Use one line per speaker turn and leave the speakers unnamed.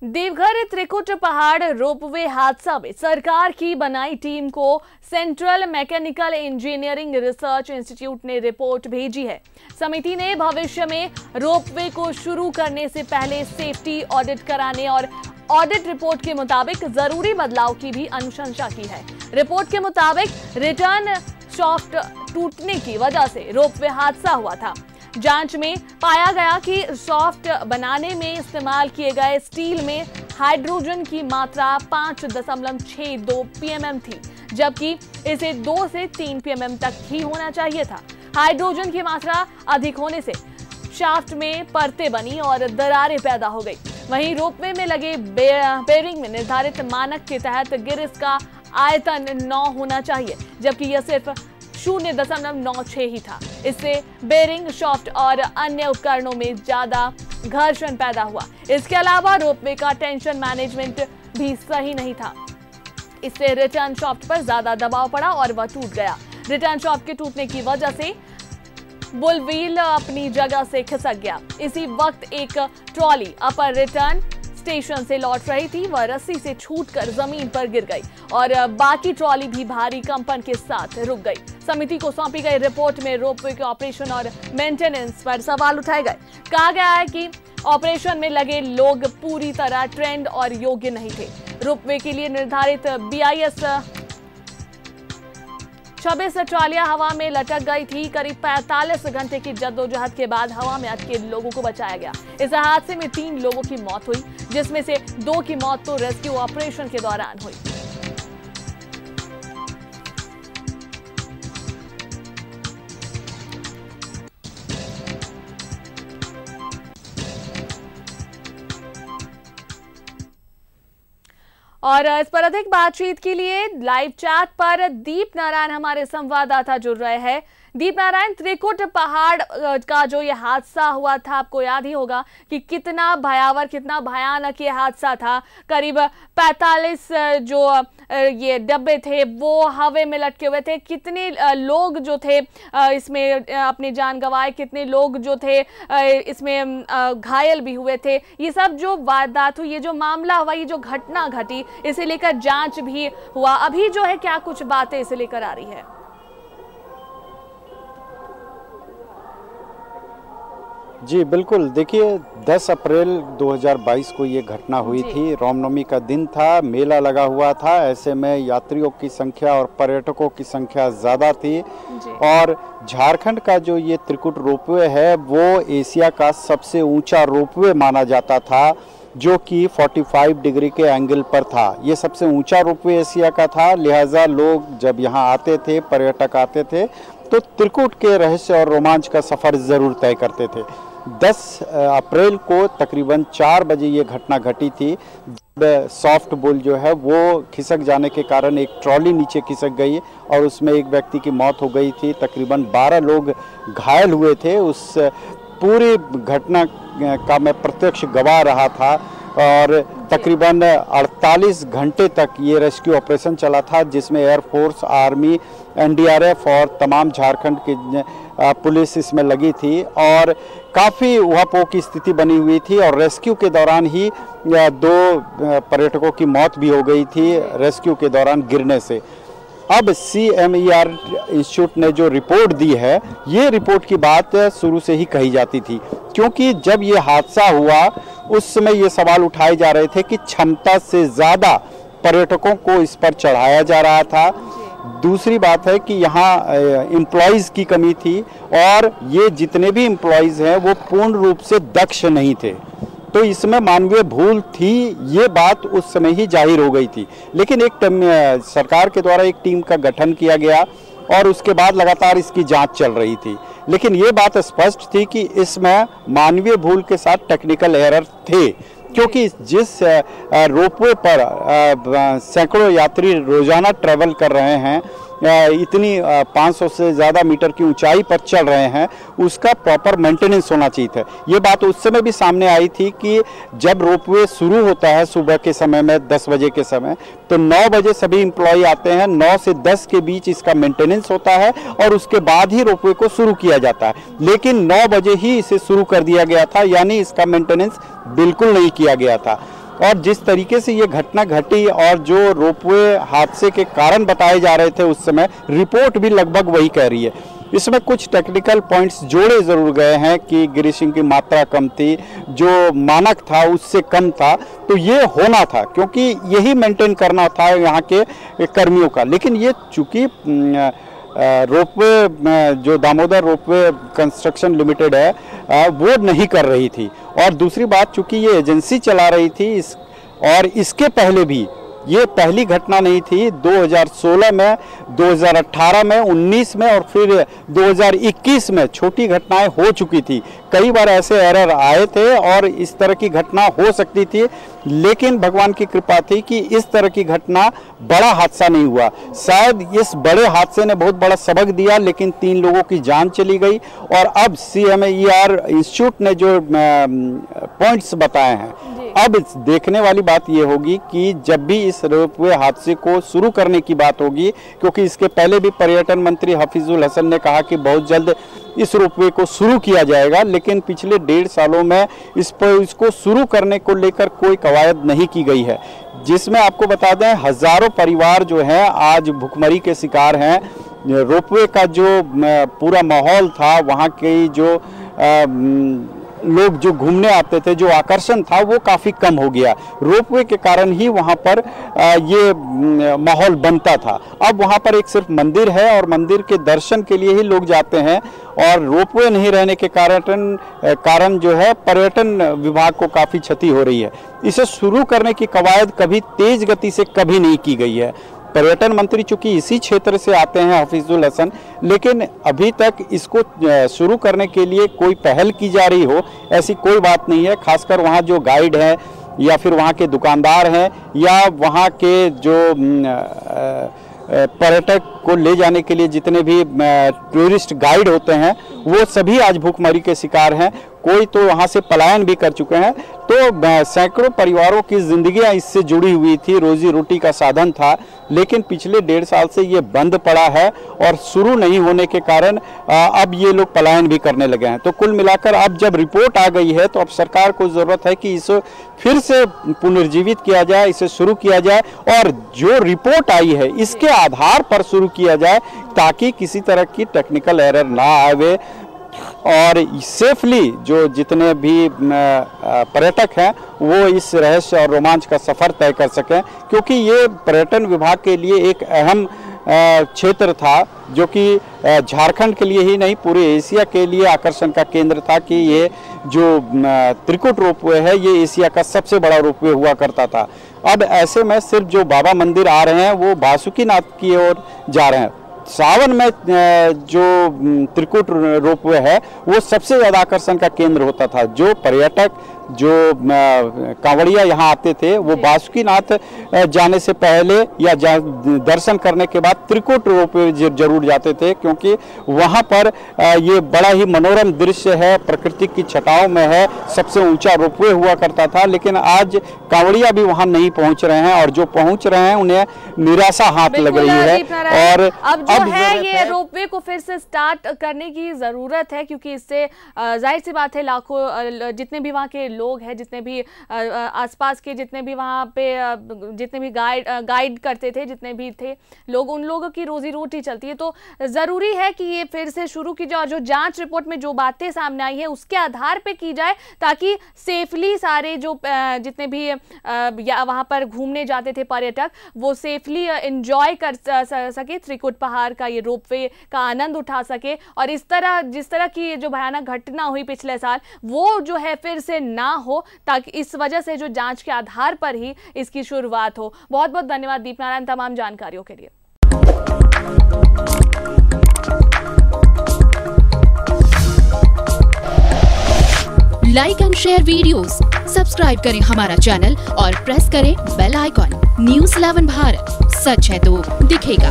देवघर त्रिकुट पहाड़ रोपवे हादसा में सरकार की बनाई टीम को central mechanical engineering research institute ने रिपोर्ट भेजी है। समिति ने भविष्य में रोपवे को शुरू करने से पहले सेफ्टी ऑडिट कराने और ऑडिट रिपोर्ट के मुताबिक जरूरी बदलाव की भी अनुशंसा की है। रिपोर्ट के मुताबिक रिटर्न शाफ्ट टूटने की वजह से रोपवे हादसा हुआ था। जांच में पाया गया कि शाफ्ट बनाने में इस्तेमाल किए गए स्टील में हाइड्रोजन की मात्रा 5.62 pmm थी, जबकि इसे 2 से 3 pmm तक ही होना चाहिए था। हाइड्रोजन की मात्रा अधिक होने से शाफ्ट में परतें बनी और दरारें पैदा हो गई। वहीं रोपवे में लगे बेरिंग में निर्धारित मानक के तहत गिरिस का आयतन 9 होना चाहिए, जबकि यह सिर्फ 0.96 ही था। इससे बेरिंग, शाफ्ट और अन्य उपकरणों में ज्यादा घर्षण पैदा हुआ। इसके अलावा रोपवे का टेंशन मैनेजमेंट भी सही नहीं था। इससे रिटर्न शाफ्ट पर ज्यादा दबाव पड़ा और वह टूट गया। रिटर्न शाफ्ट के टूटने की वजह से बुल व्हील अपनी जगह से खिसक गया। इसी वक्त एक ट्रॉली अपर रिटर्न स्टेशन से लौट रही थी, वह रस्सी से छूटकर जमीन पर गिर गई और बाकी ट्रॉली भी भारी कंपन के साथ रुक गई। समिति को सौंपी गई रिपोर्ट में रोपवे के ऑपरेशन और मेंटेनेंस पर सवाल उठाए गए। कहा गया है कि ऑपरेशन में लगे लोग पूरी तरह ट्रेंड और योग्य नहीं थे। रोपवे के लिए निर्धारित BIS 26 ट्रॉलियां हवा में लटक गई थी। करीब 45 घंटे की जद्दोजहद के बाद हवा में अटके लोगों को बचाया गया। इस हादसे में 3 लोगों की मौत हुई, जिसमें से 2 की मौत तो रेस्क्यू ऑपरेशन के दौरान हुई। और इस पर अधिक बातचीत के लिए लाइव चैट पर दीप नारायण हमारे संवाददाता जुड़ रहे हैं। दीप नारायण, त्रिकुट पहाड़ का जो ये हादसा हुआ था, आपको याद ही होगा कि कितना भयावह, कितना भयानक ये हादसा था। करीब 45 जो ये डब्बे थे वो हवा में लटके हुए थे। कितने लोग जो थे इसमें अपनी जान गंवाए, कितने लोग जो थे इसमें घायल भी हुए थे। ये सब जो वारदात हुई, ये जो मामला हुआ, ये जो घटना घटी, इसे लेकर जांच भी हुआ। अभी जो है क्या कुछ बातें इसे लेकर आ रही है?
जी बिल्कुल, देखिए 10 अप्रैल 2022 को ये घटना हुई थी। रामनवमी का दिन था, मेला लगा हुआ था। ऐसे में यात्रियों की संख्या और पर्यटकों की संख्या ज़्यादा थी और झारखंड का जो ये त्रिकुट रोपवे है वो एशिया का सबसे ऊंचा रोपवे माना जाता था, जो कि 45 डिग्री के एंगल पर था। ये सबसे ऊंचा रोपवे एशिया का था, लिहाजा लोग जब यहाँ आते थे, पर्यटक आते थे, तो त्रिकुट के रहस्य और रोमांच का सफ़र ज़रूर तय करते थे। 10 अप्रैल को तकरीबन 4 बजे ये घटना घटी थी, जब सॉफ्ट बुल जो है वो खिसक जाने के कारण एक ट्रॉली नीचे खिसक गई और उसमें एक व्यक्ति की मौत हो गई थी। तकरीबन 12 लोग घायल हुए थे। उस पूरी घटना का मैं प्रत्यक्ष गवाह रहा था और तकरीबन 48 घंटे तक ये रेस्क्यू ऑपरेशन चला था, जिसमें एयरफोर्स, आर्मी, NDRF और तमाम झारखंड की पुलिस इसमें लगी थी और काफ़ी उहापोह की स्थिति बनी हुई थी। और रेस्क्यू के दौरान ही 2 पर्यटकों की मौत भी हो गई थी रेस्क्यू के दौरान गिरने से। अब CMER इंस्टीट्यूट ने जो रिपोर्ट दी है, ये रिपोर्ट की बात शुरू से ही कही जाती थी, क्योंकि जब ये हादसा हुआ उस समय ये सवाल उठाए जा रहे थे कि क्षमता से ज़्यादा पर्यटकों को इस पर चढ़ाया जा रहा था। दूसरी बात है कि यहाँ एम्प्लॉयज़ की कमी थी और ये जितने भी एम्प्लॉयज़ हैं वो पूर्ण रूप से दक्ष नहीं थे, तो इसमें मानवीय भूल थी, ये बात उस समय ही जाहिर हो गई थी। लेकिन एक सरकार के द्वारा एक टीम का गठन किया गया और उसके बाद लगातार इसकी जांच चल रही थी। लेकिन ये बात स्पष्ट थी कि इसमें मानवीय भूल के साथ टेक्निकल एरर थे, क्योंकि जिस रोपवे पर सैकड़ों यात्री रोजाना ट्रैवल कर रहे हैं, इतनी 500 से ज़्यादा मीटर की ऊंचाई पर चल रहे हैं, उसका प्रॉपर मेंटेनेंस होना चाहिए था। ये बात उस समय भी सामने आई थी कि जब रोपवे शुरू होता है सुबह के समय में 10 बजे के समय, तो 9 बजे सभी एम्प्लॉय आते हैं, 9 से 10 के बीच इसका मेंटेनेंस होता है और उसके बाद ही रोपवे को शुरू किया जाता है। लेकिन 9 बजे ही इसे शुरू कर दिया गया था, यानी इसका मेंटेनेंस बिल्कुल नहीं किया गया था। और जिस तरीके से ये घटना घटी और जो रोपवे हादसे के कारण बताए जा रहे थे उस समय, रिपोर्ट भी लगभग वही कह रही है। इसमें कुछ टेक्निकल पॉइंट्स जोड़े ज़रूर गए हैं कि ग्रीसिंग की मात्रा कम थी, जो मानक था उससे कम था, तो ये होना था क्योंकि यही मेंटेन करना था यहाँ के कर्मियों का। लेकिन ये चूँकि रोपवे जो दामोदर रोपवे कंस्ट्रक्शन लिमिटेड है वो नहीं कर रही थी, और दूसरी बात चूँकि ये एजेंसी चला रही थी और इसके पहले भी ये पहली घटना नहीं थी। 2016 में, 2018 में, 19 में और फिर 2021 में छोटी घटनाएं हो चुकी थी। कई बार ऐसे एरर आए थे और इस तरह की घटना हो सकती थी, लेकिन भगवान की कृपा थी कि इस तरह की घटना, बड़ा हादसा नहीं हुआ। शायद इस बड़े हादसे ने बहुत बड़ा सबक दिया, लेकिन 3 लोगों की जान चली गई। और अब CMAER इंस्टीट्यूट ने जो पॉइंट्स बताए हैं, अब देखने वाली बात ये होगी कि जब भी इस रोपवे हादसे को शुरू करने की बात होगी, क्योंकि इसके पहले भी पर्यटन मंत्री हफीजुल हसन ने कहा कि बहुत जल्द इस रोपवे को शुरू किया जाएगा, लेकिन पिछले 1.5 सालों में इसको शुरू करने को लेकर कोई कवायद नहीं की गई है, जिसमें आपको बता दें हजारों परिवार जो हैं आज भुखमरी के शिकार हैं। रोपवे का जो पूरा माहौल था, वहाँ के जो लोग जो घूमने आते थे, जो आकर्षण था वो काफ़ी कम हो गया। रोपवे के कारण ही वहाँ पर ये माहौल बनता था। अब वहाँ पर एक सिर्फ मंदिर है और मंदिर के दर्शन के लिए ही लोग जाते हैं, और रोपवे नहीं रहने के कारण जो है पर्यटन विभाग को काफ़ी क्षति हो रही है। इसे शुरू करने की कवायद कभी तेज गति से कभी नहीं की गई है। पर्यटन मंत्री चूंकि इसी क्षेत्र से आते हैं हफीजुल हसन, लेकिन अभी तक इसको शुरू करने के लिए कोई पहल की जा रही हो ऐसी कोई बात नहीं है। खासकर वहाँ जो गाइड हैं या फिर वहाँ के दुकानदार हैं या वहाँ के जो पर्यटक को ले जाने के लिए जितने भी टूरिस्ट गाइड होते हैं, वो सभी आज भूखमरी के शिकार हैं। कोई तो वहाँ से पलायन भी कर चुके हैं। तो सैकड़ों परिवारों की जिंदगियां इससे जुड़ी हुई थी, रोजी रोटी का साधन था, लेकिन पिछले 1.5 साल से ये बंद पड़ा है और शुरू नहीं होने के कारण अब ये लोग पलायन भी करने लगे हैं। तो कुल मिलाकर अब जब रिपोर्ट आ गई है तो अब सरकार को ज़रूरत है कि इसे फिर से पुनर्जीवित किया जाए, इसे शुरू किया जाए और जो रिपोर्ट आई है इसके आधार पर शुरू किया जाए, ताकि किसी तरह की टेक्निकल एरर ना आवे और सेफली जो जितने भी पर्यटक हैं वो इस रहस्य और रोमांच का सफ़र तय कर सकें, क्योंकि ये पर्यटन विभाग के लिए एक अहम क्षेत्र था, जो कि झारखंड के लिए ही नहीं पूरे एशिया के लिए आकर्षण का केंद्र था कि ये जो त्रिकुट रोपवे है ये एशिया का सबसे बड़ा रोपवे हुआ करता था। अब ऐसे में सिर्फ जो बाबा मंदिर आ रहे हैं वो बासुकीनाथ की ओर जा रहे हैं। सावन में जो त्रिकुट रोपवे है वो सबसे ज़्यादा आकर्षण का केंद्र होता था। जो पर्यटक जो कांवड़िया यहाँ आते थे वो बासुकीनाथ जाने से पहले या दर्शन करने के बाद त्रिकुट रोपवे जरूर जाते थे, क्योंकि वहाँ पर ये बड़ा ही मनोरम दृश्य है, प्रकृति की छटाओं में है, सबसे ऊंचा रोपवे हुआ करता था। लेकिन आज कांवड़िया भी वहाँ नहीं पहुँच रहे हैं और जो पहुँच रहे हैं उन्हें निराशा हाथ लग रही है। और
अब जो है ये रोपवे को फिर से स्टार्ट करने की ज़रूरत है, क्योंकि इससे जाहिर सी बात है लाखों जितने भी वहाँ के लोग हैं, जितने भी आसपास के जितने भी वहाँ पे जितने भी गाइड करते थे, जितने भी थे लोग, उन लोगों की रोजी रोटी चलती है। तो ज़रूरी है कि ये फिर से शुरू की जाए और जो जांच रिपोर्ट में जो बातें सामने आई है उसके आधार पे की जाए, ताकि सेफली सारे जो जितने भी वहाँ पर घूमने जाते थे पर्यटक वो सेफली एंजॉय कर सके, त्रिकुट पहाड़ का ये रोपवे का आनंद उठा सके और इस तरह जिस तरह की जो भयानक घटना हुई पिछले साल वो जो है फिर से ना हो, ताकि इस वजह से जो जांच के आधार पर ही इसकी शुरुआत हो। बहुत बहुत धन्यवाद दीपनारायण तमाम जानकारियों के लिए।
Like and share videos, subscribe करें हमारा चैनल और प्रेस करें बेल आइकॉन। News 11 भारत, सच है तो दिखेगा।